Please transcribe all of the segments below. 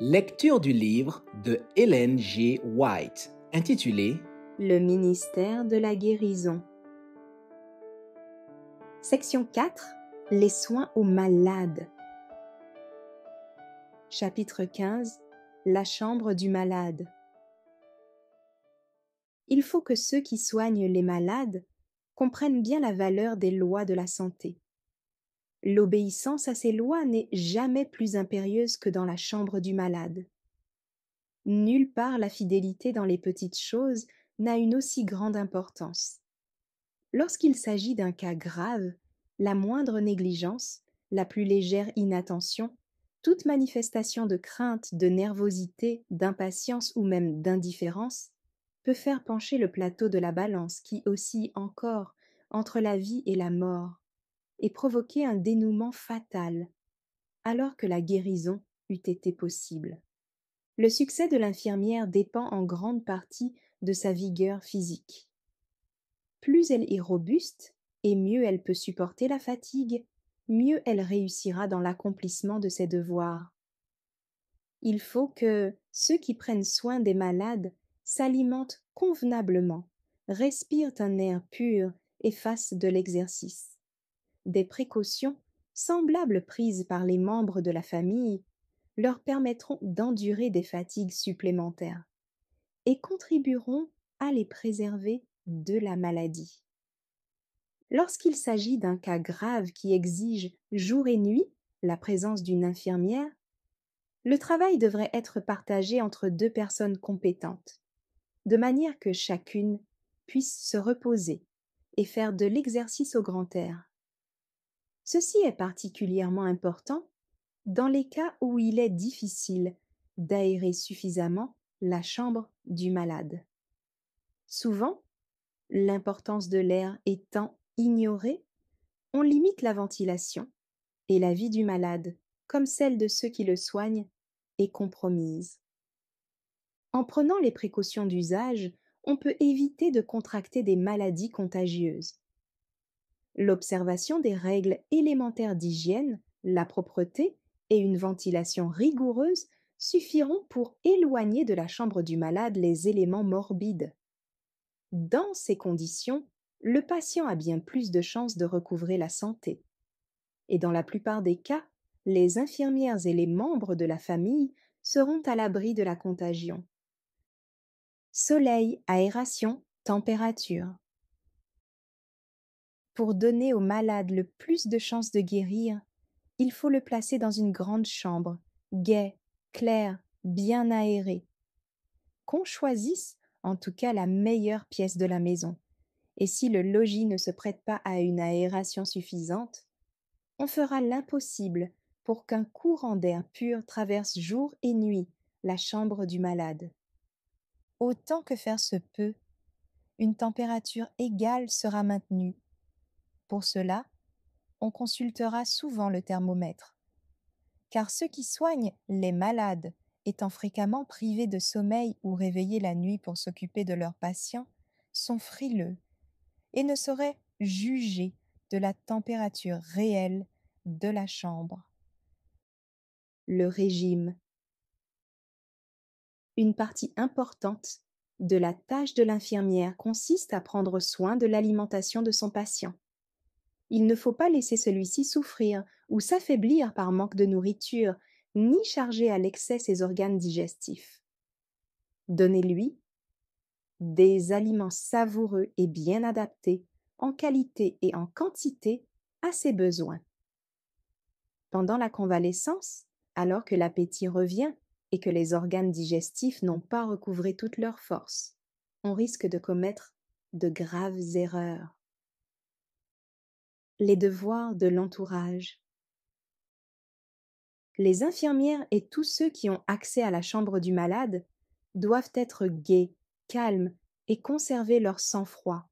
Lecture du livre de Ellen G. White, intitulé Le ministère de la guérison. Section 4. Les soins aux malades. Chapitre 15. La chambre du malade. Il faut que ceux qui soignent les malades comprennent bien la valeur des lois de la santé. L'obéissance à ces lois n'est jamais plus impérieuse que dans la chambre du malade. Nulle part la fidélité dans les petites choses n'a une aussi grande importance. Lorsqu'il s'agit d'un cas grave, la moindre négligence, la plus légère inattention, toute manifestation de crainte, de nervosité, d'impatience ou même d'indifférence peut faire pencher le plateau de la balance qui oscille encore entre la vie et la mort et provoquer un dénouement fatal, alors que la guérison eût été possible. Le succès de l'infirmière dépend en grande partie de sa vigueur physique. Plus elle est robuste et mieux elle peut supporter la fatigue, mieux elle réussira dans l'accomplissement de ses devoirs. Il faut que ceux qui prennent soin des malades s'alimentent convenablement, respirent un air pur et fassent de l'exercice. Des précautions, semblables prises par les membres de la famille, leur permettront d'endurer des fatigues supplémentaires et contribueront à les préserver de la maladie. Lorsqu'il s'agit d'un cas grave qui exige jour et nuit la présence d'une infirmière, le travail devrait être partagé entre deux personnes compétentes, de manière que chacune puisse se reposer et faire de l'exercice au grand air. Ceci est particulièrement important dans les cas où il est difficile d'aérer suffisamment la chambre du malade. Souvent, l'importance de l'air étant ignorée, on limite la ventilation et la vie du malade, comme celle de ceux qui le soignent, est compromise. En prenant les précautions d'usage, on peut éviter de contracter des maladies contagieuses. L'observation des règles élémentaires d'hygiène, la propreté et une ventilation rigoureuse suffiront pour éloigner de la chambre du malade les éléments morbides. Dans ces conditions, le patient a bien plus de chances de recouvrer la santé. Et dans la plupart des cas, les infirmières et les membres de la famille seront à l'abri de la contagion. Soleil, aération, température. Pour donner au malade le plus de chances de guérir, il faut le placer dans une grande chambre, gaie, claire, bien aérée. Qu'on choisisse en tout cas la meilleure pièce de la maison. Et si le logis ne se prête pas à une aération suffisante, on fera l'impossible pour qu'un courant d'air pur traverse jour et nuit la chambre du malade. Autant que faire se peut, une température égale sera maintenue. Pour cela, on consultera souvent le thermomètre. Car ceux qui soignent les malades, étant fréquemment privés de sommeil ou réveillés la nuit pour s'occuper de leurs patients, sont frileux et ne sauraient juger de la température réelle de la chambre. Le régime. Une partie importante de la tâche de l'infirmière consiste à prendre soin de l'alimentation de son patient. Il ne faut pas laisser celui-ci souffrir ou s'affaiblir par manque de nourriture, ni charger à l'excès ses organes digestifs. Donnez-lui des aliments savoureux et bien adaptés, en qualité et en quantité, à ses besoins. Pendant la convalescence, alors que l'appétit revient et que les organes digestifs n'ont pas recouvré toute leur force, on risque de commettre de graves erreurs. Les devoirs de l'entourage. Les infirmières et tous ceux qui ont accès à la chambre du malade doivent être gais, calmes et conserver leur sang-froid.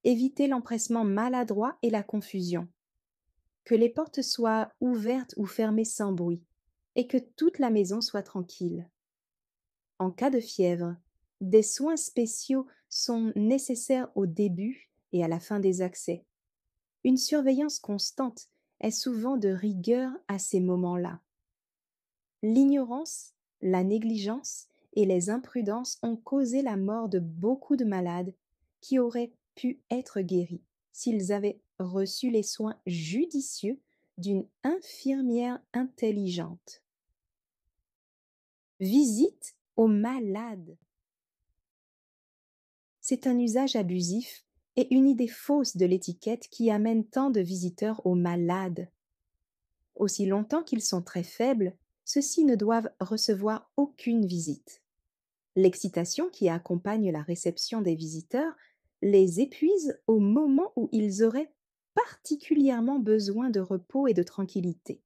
Éviter l'empressement maladroit et la confusion. Que les portes soient ouvertes ou fermées sans bruit et que toute la maison soit tranquille. En cas de fièvre, des soins spéciaux sont nécessaires au début et à la fin des accès. Une surveillance constante est souvent de rigueur à ces moments-là. L'ignorance, la négligence et les imprudences ont causé la mort de beaucoup de malades qui auraient pu être guéris s'ils avaient reçu les soins judicieux d'une infirmière intelligente. Visite aux malades. C'est un usage abusif et une idée fausse de l'étiquette qui amène tant de visiteurs aux malades. Aussi longtemps qu'ils sont très faibles, ceux-ci ne doivent recevoir aucune visite. L'excitation qui accompagne la réception des visiteurs les épuise au moment où ils auraient particulièrement besoin de repos et de tranquillité.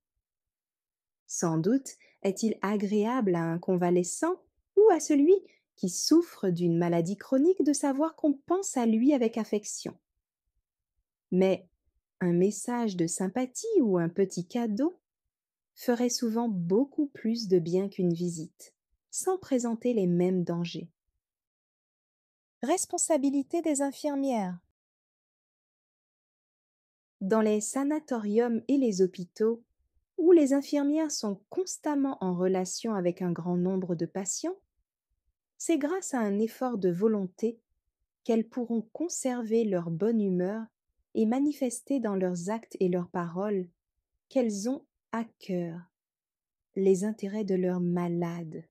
Sans doute est-il agréable à un convalescent ou à celui qui souffre d'une maladie chronique de savoir qu'on pense à lui avec affection. Mais un message de sympathie ou un petit cadeau ferait souvent beaucoup plus de bien qu'une visite, sans présenter les mêmes dangers. Responsabilité des infirmières. Dans les sanatoriums et les hôpitaux, où les infirmières sont constamment en relation avec un grand nombre de patients, c'est grâce à un effort de volonté qu'elles pourront conserver leur bonne humeur et manifester dans leurs actes et leurs paroles qu'elles ont à cœur les intérêts de leurs malades.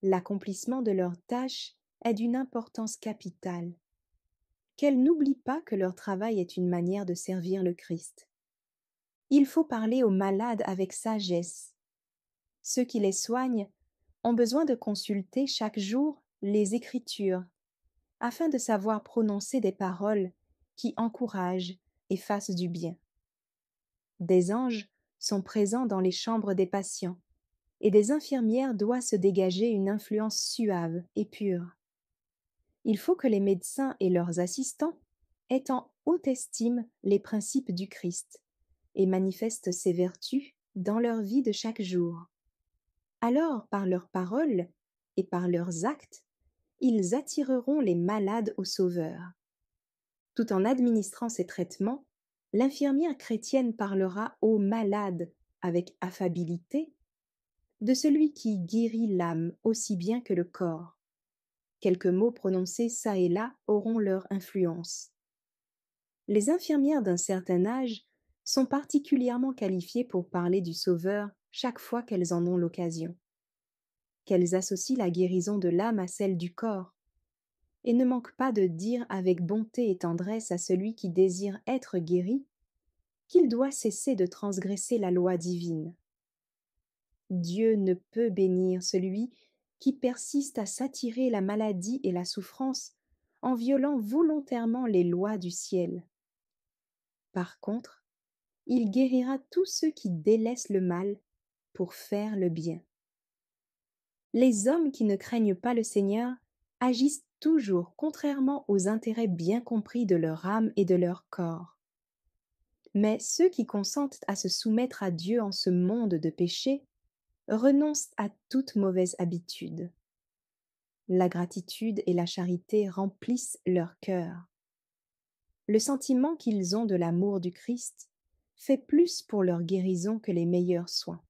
L'accomplissement de leurs tâches est d'une importance capitale. Qu'elles n'oublient pas que leur travail est une manière de servir le Christ. Il faut parler aux malades avec sagesse. Ceux qui les soignent ont besoin de consulter chaque jour les Écritures, afin de savoir prononcer des paroles qui encouragent et fassent du bien. Des anges sont présents dans les chambres des patients, et des infirmières doivent se dégager une influence suave et pure. Il faut que les médecins et leurs assistants aient en haute estime les principes du Christ et manifestent ces vertus dans leur vie de chaque jour. Alors, par leurs paroles et par leurs actes, ils attireront les malades au Sauveur. Tout en administrant ces traitements, l'infirmière chrétienne parlera aux malades avec affabilité de celui qui guérit l'âme aussi bien que le corps. Quelques mots prononcés çà et là auront leur influence. Les infirmières d'un certain âge sont particulièrement qualifiées pour parler du Sauveur chaque fois qu'elles en ont l'occasion. Qu'elles associent la guérison de l'âme à celle du corps, et ne manquent pas de dire avec bonté et tendresse à celui qui désire être guéri qu'il doit cesser de transgresser la loi divine. Dieu ne peut bénir celui qui persiste à s'attirer la maladie et la souffrance en violant volontairement les lois du ciel. Par contre, il guérira tous ceux qui délaissent le mal pour faire le bien. Les hommes qui ne craignent pas le Seigneur agissent toujours contrairement aux intérêts bien compris de leur âme et de leur corps. Mais ceux qui consentent à se soumettre à Dieu en ce monde de péché renoncent à toute mauvaise habitude. La gratitude et la charité remplissent leur cœur. Le sentiment qu'ils ont de l'amour du Christ fait plus pour leur guérison que les meilleurs soins.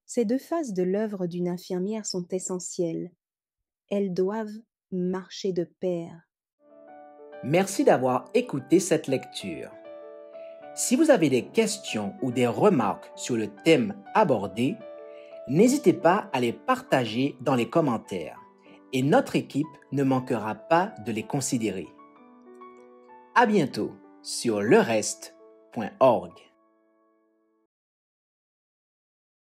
Ces deux phases de l'œuvre d'une infirmière sont essentielles. Elles doivent marcher de pair. Merci d'avoir écouté cette lecture. Si vous avez des questions ou des remarques sur le thème abordé, n'hésitez pas à les partager dans les commentaires et notre équipe ne manquera pas de les considérer. À bientôt sur lereste.org.